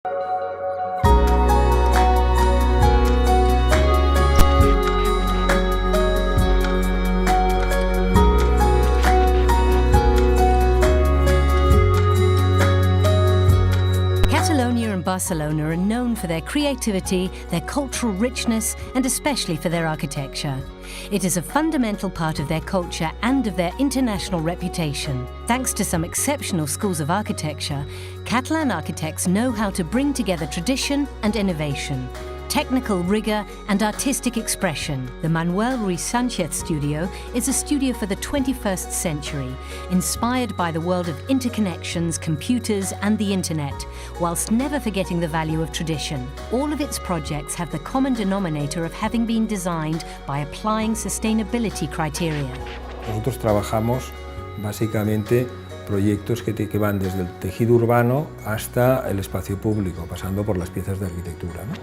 Catalonia and Barcelona are known for their creativity, their cultural richness, and especially for their architecture. It is a fundamental part of their culture and of their international reputation. Thanks to some exceptional schools of architecture, Catalan architects know how to bring together tradition and innovation, technical rigor and artistic expression. The Manuel Ruizsanchez studio is a studio for the 21st century, inspired by the world of interconnections, computers and the internet, whilst never forgetting the value of tradition. All of its projects have the common denominator of having been designed by applying sustainability criteria. Nosotros trabajamos básicamente proyectos que van desde el tejido urbano hasta el espacio público, pasando por las piezas de arquitectura, ¿no?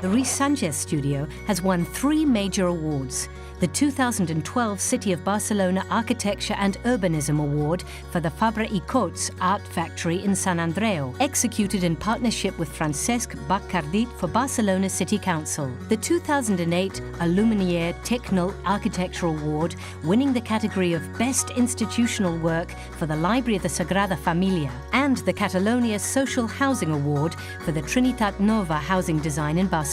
The Ruizsanchez studio has won 3 major awards: the 2012 City of Barcelona Architecture and Urbanism Award for the Fabra i Coats Art Factory in Sant Andreu, executed in partnership with Francesc Bacardit for Barcelona City Council. The 2008 Aluminier Technol Architecture Award, winning the category of Best Institutional Work for the Library of the Sagrada Familia, and the Catalonia Social Housing Award for the Trinitat Nova housing design in Barcelona.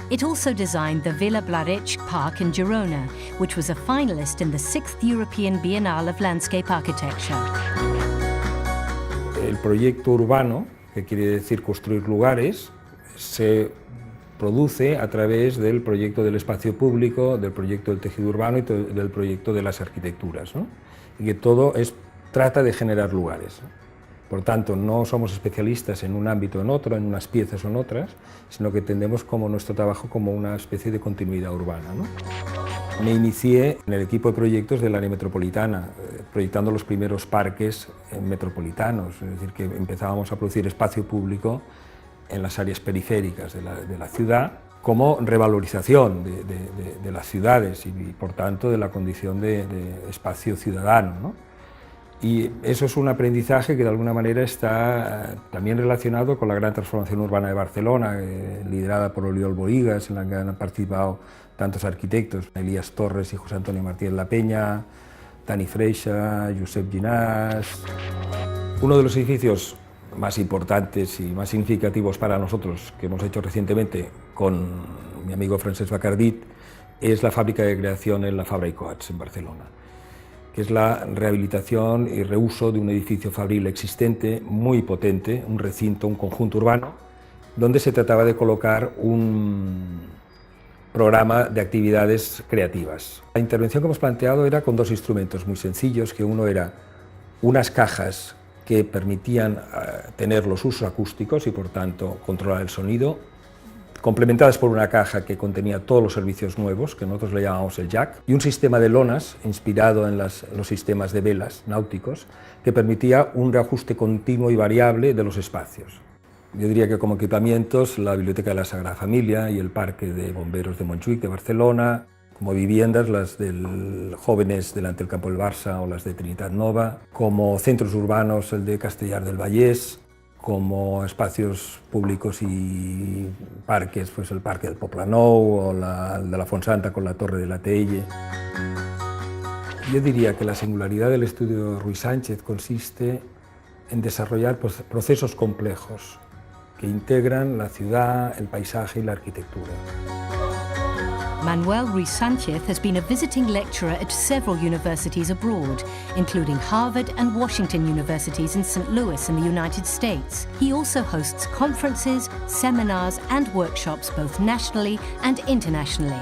It also designed the Vila Blarich Park in Girona, which was a finalist in the 6th European Biennale of Landscape Architecture. El proyecto urbano, que quiere decir construir lugares, se produce a través del proyecto del espacio público, del proyecto del tejido urbano y del proyecto de las arquitecturas, ¿no? Y que todo trata de generar lugares. Por tanto, no somos especialistas en un ámbito o en otro, en unas piezas o en otras, sino que entendemos como nuestro trabajo como una especie de continuidad urbana, ¿no? Me inicié en el equipo de proyectos del área metropolitana, proyectando los primeros parques metropolitanos, es decir, que empezábamos a producir espacio público en las áreas periféricas de la ciudad, como revalorización de las ciudades y, por tanto, de la condición de espacio ciudadano, ¿no? Y eso es un aprendizaje que de alguna manera está también relacionado con la gran transformación urbana de Barcelona, liderada por Oriol Bohigas, en la que han participado tantos arquitectos, Elías Torres y José Antonio Martínez La Peña, Dani Freixa, Josep Ginás. Uno de los edificios más importantes y más significativos para nosotros que hemos hecho recientemente con mi amigo Francesc Bacardit es la fábrica de creación en la Fabra i Coats en Barcelona, que es la rehabilitación y reuso de un edificio fabril existente muy potente, un recinto, un conjunto urbano, donde se trataba de colocar un programa de actividades creativas. La intervención que hemos planteado era con 2 instrumentos muy sencillos, que uno era unas cajas que permitían tener los usos acústicos y, por tanto, controlar el sonido, complementadas por una caja que contenía todos los servicios nuevos, que nosotros le llamamos el jack, y un sistema de lonas inspirado en los sistemas de velas náuticos, que permitía un reajuste continuo y variable de los espacios. Yo diría que como equipamientos, la Biblioteca de la Sagrada Familia y el Parque de Bomberos de Montjuïc de Barcelona, como viviendas las de jóvenes delante del campo del Barça o las de Trinitat Nova, como centros urbanos el de Castellar del Vallès, como espacios públicos y parques, pues el Parque del Poblenou o el de la Fontsanta con la Torre de la Telle. Yo diría que la singularidad del estudio Ruizsanchez consiste en desarrollar procesos complejos que integran la ciudad, el paisaje y la arquitectura. Manuel Ruizsanchez has been a visiting lecturer at several universities abroad, including Harvard and Washington universities in St. Louis in the United States. He also hosts conferences, seminars and workshops both nationally and internationally.